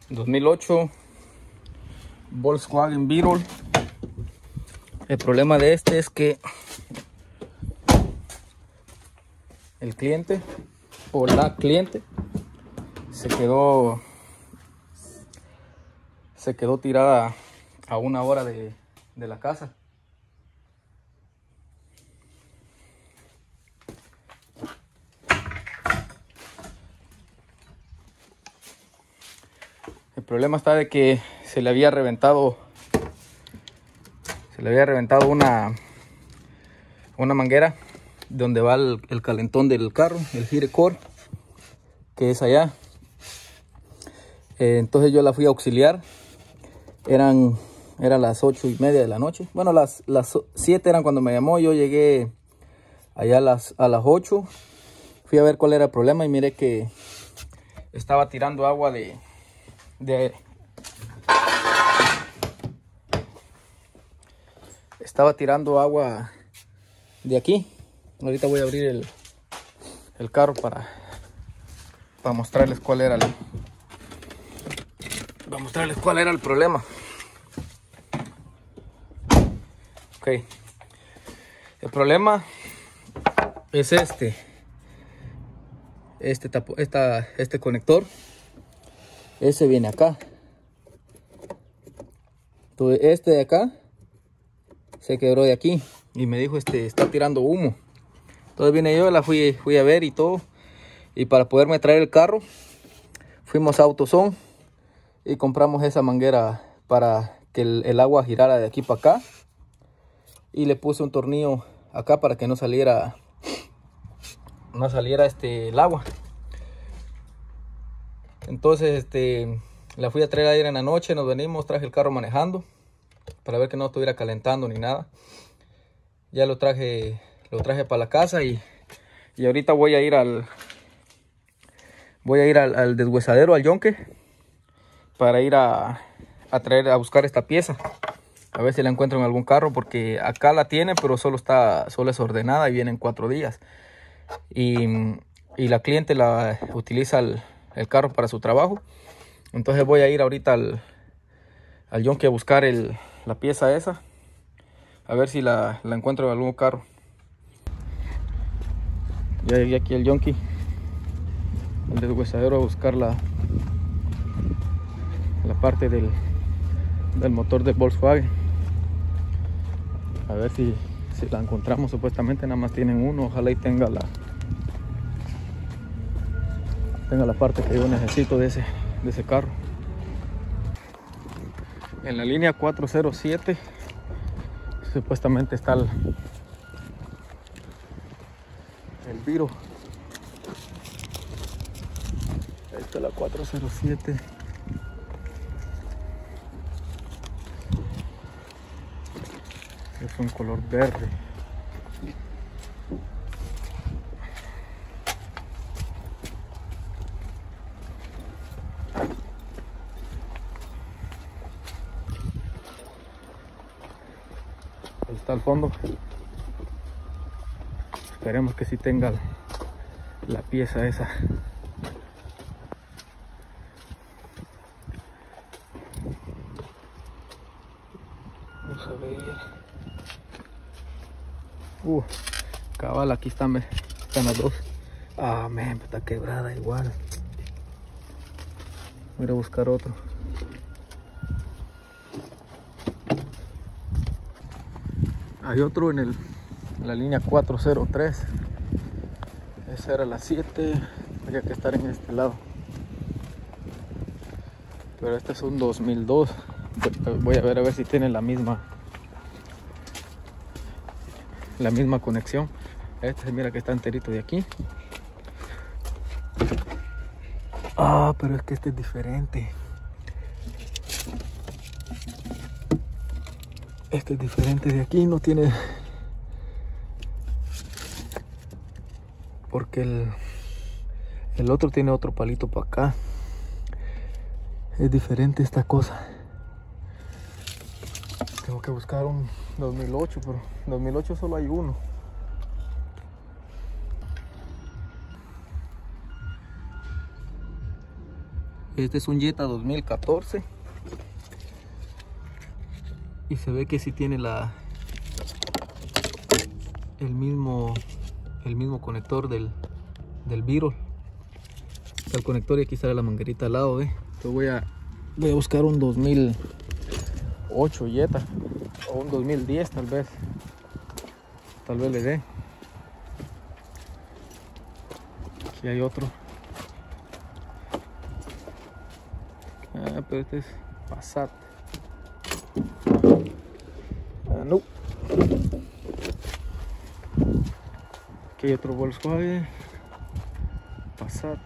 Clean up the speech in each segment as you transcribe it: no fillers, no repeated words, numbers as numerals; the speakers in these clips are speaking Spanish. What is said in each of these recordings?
2008 Volkswagen Beetle. El problema de este es que el cliente o la cliente se quedó tirada a 1 hora de la casa. El problema está de que se le había reventado una manguera donde va el calentón del carro, el heater core, que es allá. Entonces yo la fui a auxiliar. Eran las 8:30 de la noche. Bueno, las 7 eran cuando me llamó. Yo llegué allá a las 8. Fui a ver cuál era el problema y miré que estaba tirando agua de aquí. Ahorita voy a abrir el carro para mostrarles cuál era el problema. Ok. El problema es este conector. Ese viene acá. Entonces este de acá se quebró de aquí y me dijo está tirando humo. Entonces vine yo, la fui a ver y todo, y para poderme traer el carro fuimos a AutoZone y compramos esa manguera para que el agua girara de aquí para acá, y le puse un tornillo acá para que no saliera el agua. Entonces la fui a traer ayer en la noche, nos venimos, traje el carro manejando para ver que no estuviera calentando ni nada. Ya lo traje para la casa y ahorita voy a ir al deshuesadero, al yonque, para ir a buscar esta pieza, a ver si la encuentro en algún carro, porque acá la tiene, pero solo es ordenada y viene en 4 días. Y la cliente la utiliza el carro para su trabajo. Entonces voy a ir ahorita al yonque a buscar la pieza esa, a ver si la encuentro en algún carro. Ya llegué aquí al yonque, al deshuesadero, a buscar la parte del motor del Volkswagen, a ver si la encontramos. Supuestamente nada más tienen uno. Ojalá y tenga la parte que yo necesito de ese carro. En la línea 407 supuestamente está el Viro. Ahí está la 407. Es un color verde. Ahí está al fondo. Esperemos que sí tenga la pieza esa. Vamos a ver. Cabal, aquí están las dos. Ah, man, está quebrada igual. Voy a buscar otro. Hay otro en la línea 403. Esa era la 7. Habría que estar en este lado. Pero este es un 2002. Voy a ver si tiene la misma conexión. Este mira que está enterito de aquí. Ah, pero es que este es diferente. Este es diferente de aquí, no tiene, porque el otro tiene otro palito para acá. Es diferente esta cosa. Tengo que buscar un 2008, pero 2008 solo hay uno. Este es un Jetta 2014 y se ve que sí tiene el mismo conector del Virol. Está el conector y aquí sale la manguerita al lado, Entonces voy a buscar un 2008 Jetta o un 2010 tal vez le dé. Aquí hay otro. Pero este es Passat. No. Aquí hay otro Volkswagen Passat.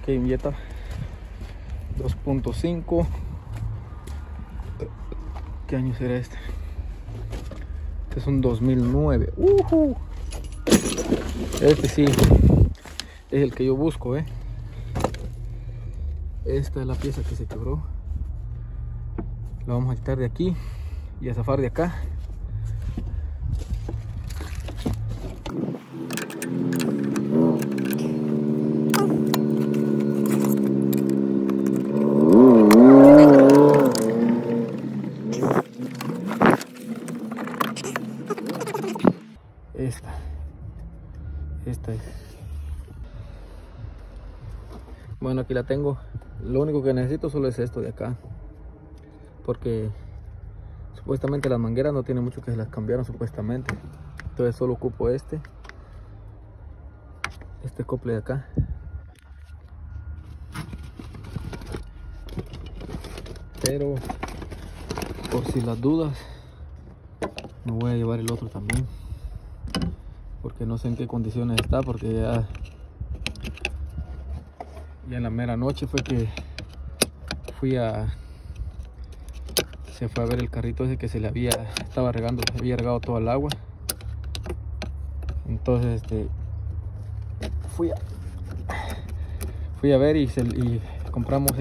Aquí hay un Jetta 2.5. ¿Qué año será este? Este es un 2009. Este sí es el que yo busco, Esta es la pieza que se quebró. La vamos a quitar de aquí y a zafar de acá. Esta es. Bueno, aquí la tengo. Lo único que necesito solo es esto de acá, porque supuestamente las mangueras no tienen mucho que se las cambiaron supuestamente. Entonces solo ocupo este acople de acá. Pero por si las dudas me voy a llevar el otro también, porque no sé en qué condiciones está, porque ya en la mera noche fue que se fue a ver el carrito ese que estaba regando, se había regado todo el agua. Entonces fui a ver y compramos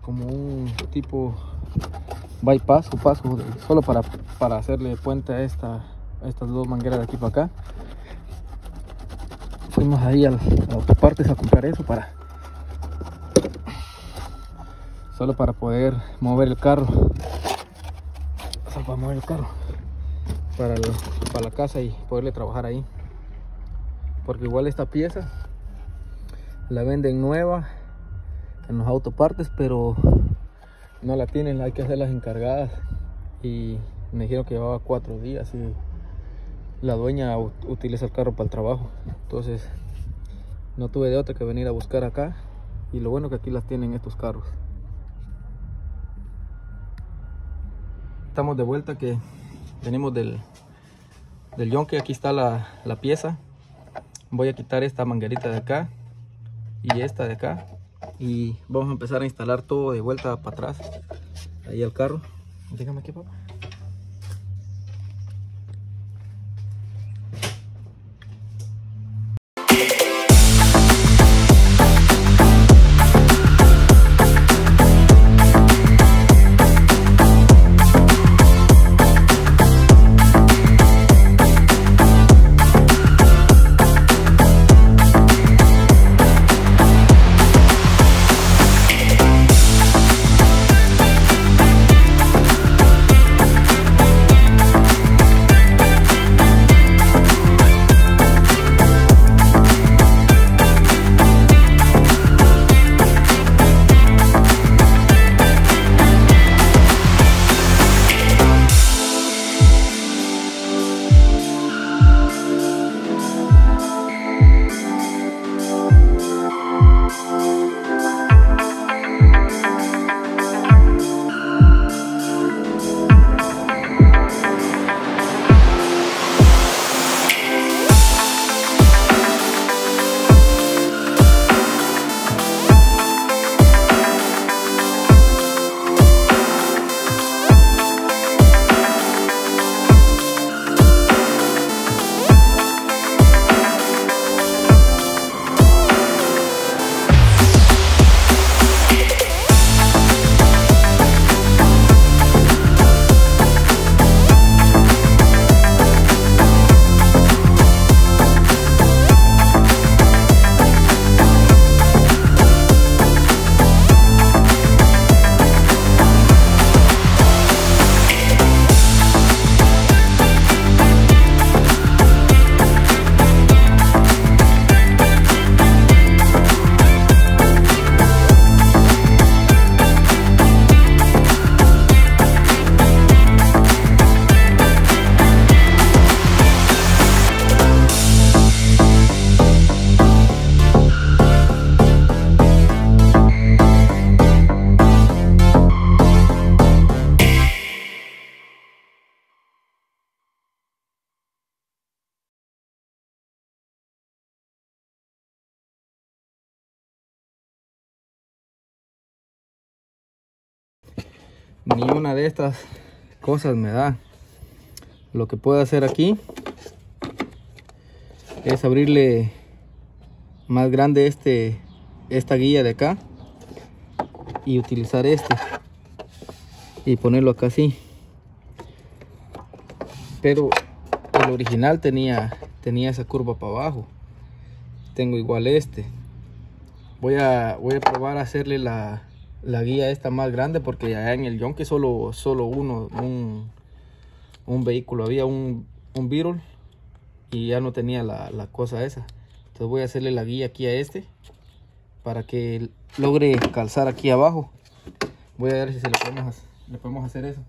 como un tipo bypass o paso solo para hacerle puente a estas dos mangueras de aquí para acá. Fuimos ahí a Autopartes a comprar eso solo para poder mover el carro, para la casa y poderle trabajar ahí, porque igual esta pieza la venden nueva en los Autopartes, pero no la tienen, hay que hacerlas encargadas, y me dijeron que llevaba 4 días y la dueña utiliza el carro para el trabajo. Entonces no tuve de otra que venir a buscar acá, y lo bueno que aquí las tienen estos carros. Estamos de vuelta, que venimos del yonke. Aquí está la pieza. Voy a quitar esta manguerita de acá y esta de acá, y vamos a empezar a instalar todo de vuelta para atrás ahí al carro. Dígame aquí, papá. Ni una de estas cosas me da. Lo que puedo hacer aquí es abrirle más grande esta guía de acá y utilizar y ponerlo acá así. Pero el original tenía esa curva para abajo. Tengo igual voy a probar a hacerle la guía esta más grande, porque allá en el Yonke solo un vehículo, había un Beetle y ya no tenía la cosa esa. Entonces voy a hacerle la guía aquí a para que logre calzar aquí abajo. Voy a ver si le podemos hacer eso.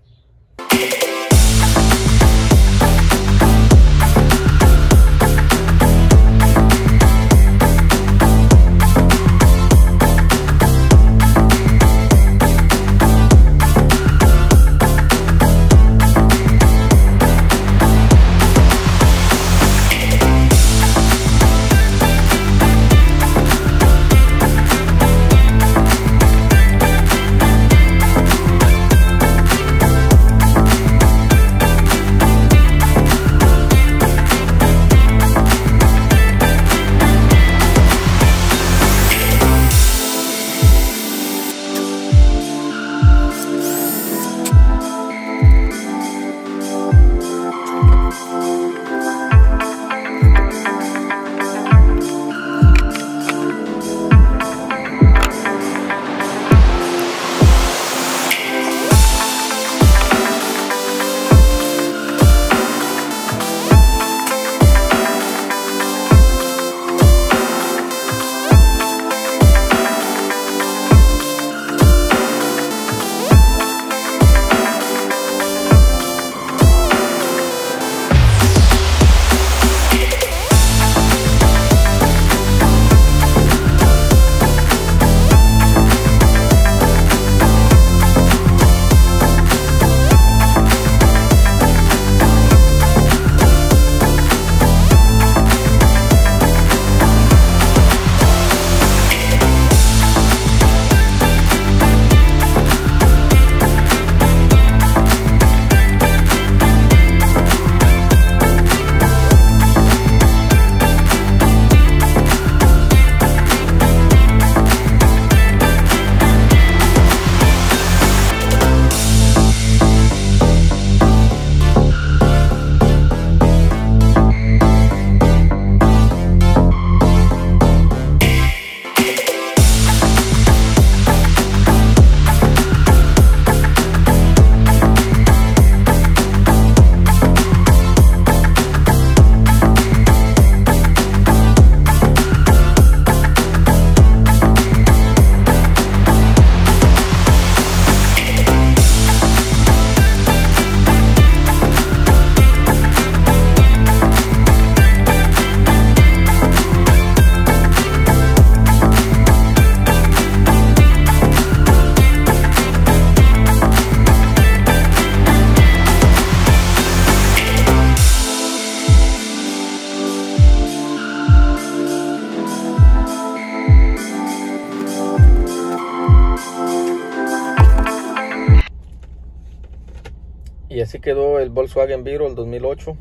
Y así quedó el Volkswagen Beetle 2008,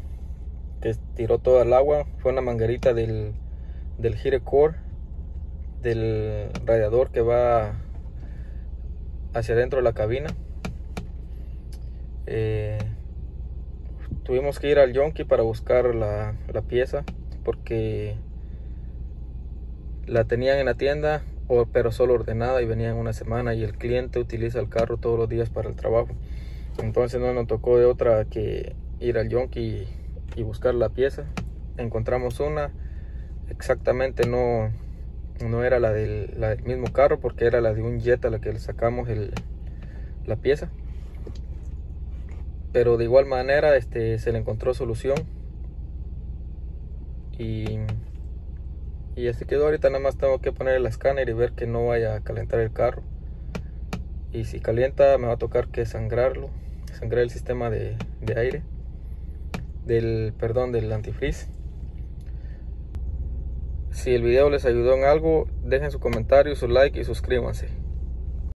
que tiró toda el agua. Fue una manguerita del heater core, del radiador que va hacia adentro de la cabina. Tuvimos que ir al Yonke para buscar la pieza, porque la tenían en la tienda, pero solo ordenada, y venía en una semana, y el cliente utiliza el carro todos los días para el trabajo. Entonces no nos tocó de otra que ir al Yonke y buscar la pieza. Encontramos una, exactamente no era la del mismo carro, porque era la de un Jetta la que le sacamos la pieza. Pero de igual manera se le encontró solución, y así quedó. Ahorita nada más tengo que poner el escáner y ver que no vaya a calentar el carro, y si calienta me va a tocar que sangrar el sistema de aire del antifreeze. Si el video les ayudó en algo, dejen su comentario, su like y suscríbanse.